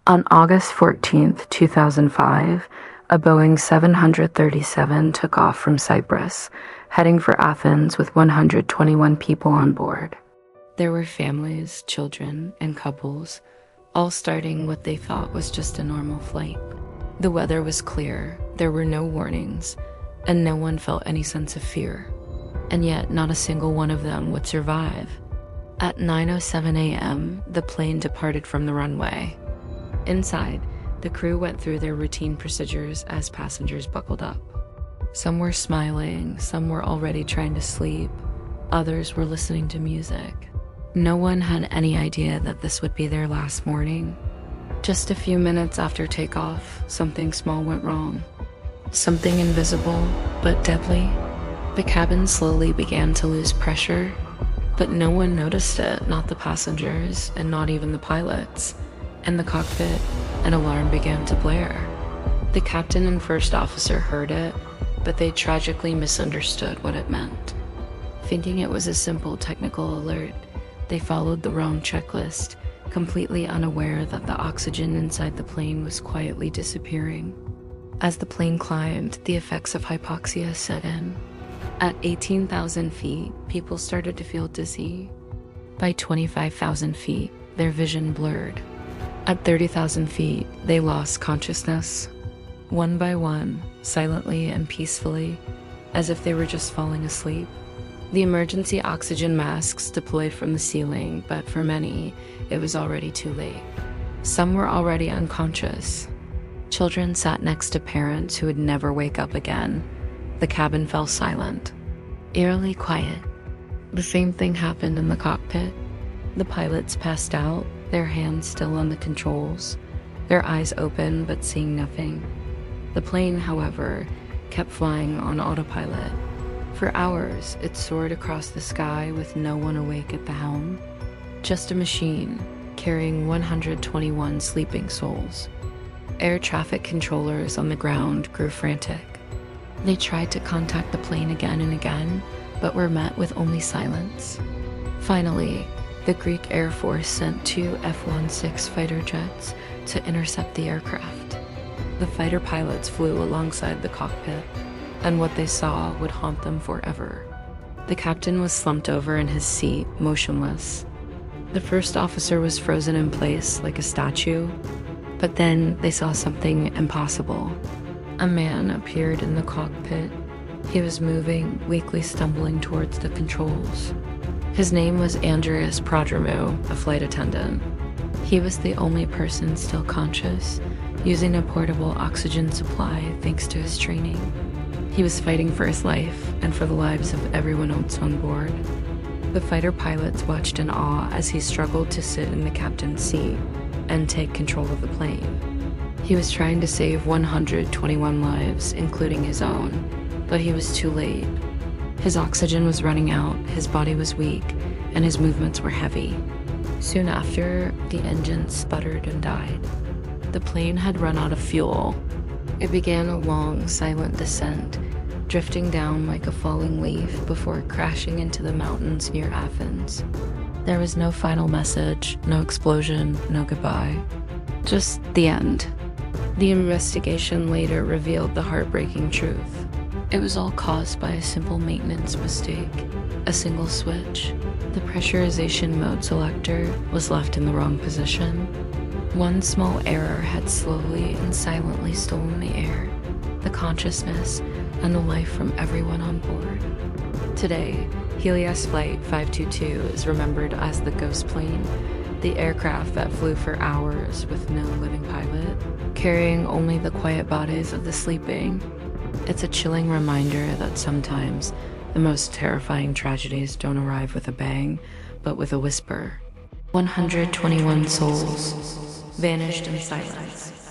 On August 14th, 2005, a Boeing 737 took off from Cyprus, heading for Athens with 121 people on board. There were families, children, and couples, all starting what they thought was just a normal flight. The weather was clear, there were no warnings, and no one felt any sense of fear. And yet, not a single one of them would survive. At 9:07 a.m., the plane departed from the runway. Inside, the crew went through their routine procedures as passengers buckled up. Some were smiling, some were already trying to sleep, others were listening to music. No one had any idea that this would be their last morning. Just a few minutes after takeoff, something small went wrong. Something invisible, but deadly. The cabin slowly began to lose pressure, but no one noticed it, not the passengers, and not even the pilots. In the cockpit, an alarm began to blare. The captain and first officer heard it, but they tragically misunderstood what it meant. Thinking it was a simple technical alert, they followed the wrong checklist, completely unaware that the oxygen inside the plane was quietly disappearing. As the plane climbed, the effects of hypoxia set in. At 18,000 feet, people started to feel dizzy. By 25,000 feet, their vision blurred. At 30,000 feet, they lost consciousness. One by one, silently and peacefully, as if they were just falling asleep. The emergency oxygen masks deployed from the ceiling, but for many, it was already too late. Some were already unconscious. Children sat next to parents who would never wake up again. The cabin fell silent, eerily quiet. The same thing happened in the cockpit. The pilots passed out, their hands still on the controls, their eyes open but seeing nothing. The plane, however, kept flying on autopilot. For hours, it soared across the sky with no one awake at the helm. Just a machine, carrying 121 sleeping souls. Air traffic controllers on the ground grew frantic. They tried to contact the plane again and again, but were met with only silence. Finally, the Greek Air Force sent 2 F-16 fighter jets to intercept the aircraft. The fighter pilots flew alongside the cockpit, and what they saw would haunt them forever. The captain was slumped over in his seat, motionless. The first officer was frozen in place like a statue, but then they saw something impossible. A man appeared in the cockpit. He was moving, weakly stumbling towards the controls. His name was Andreas Prodromou, a flight attendant. He was the only person still conscious, using a portable oxygen supply thanks to his training. He was fighting for his life and for the lives of everyone else on board. The fighter pilots watched in awe as he struggled to sit in the captain's seat and take control of the plane. He was trying to save 121 lives, including his own, but he was too late. His oxygen was running out, his body was weak, and his movements were heavy. Soon after, the engine sputtered and died. The plane had run out of fuel. It began a long, silent descent, drifting down like a falling leaf before crashing into the mountains near Athens. There was no final message, no explosion, no goodbye. Just the end. The investigation later revealed the heartbreaking truth. It was all caused by a simple maintenance mistake. A single switch. The pressurization mode selector was left in the wrong position. One small error had slowly and silently stolen the air, the consciousness, and the life from everyone on board. Today, Helios Flight 522 is remembered as the ghost plane, the aircraft that flew for hours with no living pilot, carrying only the quiet bodies of the sleeping. It's a chilling reminder that sometimes the most terrifying tragedies don't arrive with a bang, but with a whisper. 121 souls vanished in silence.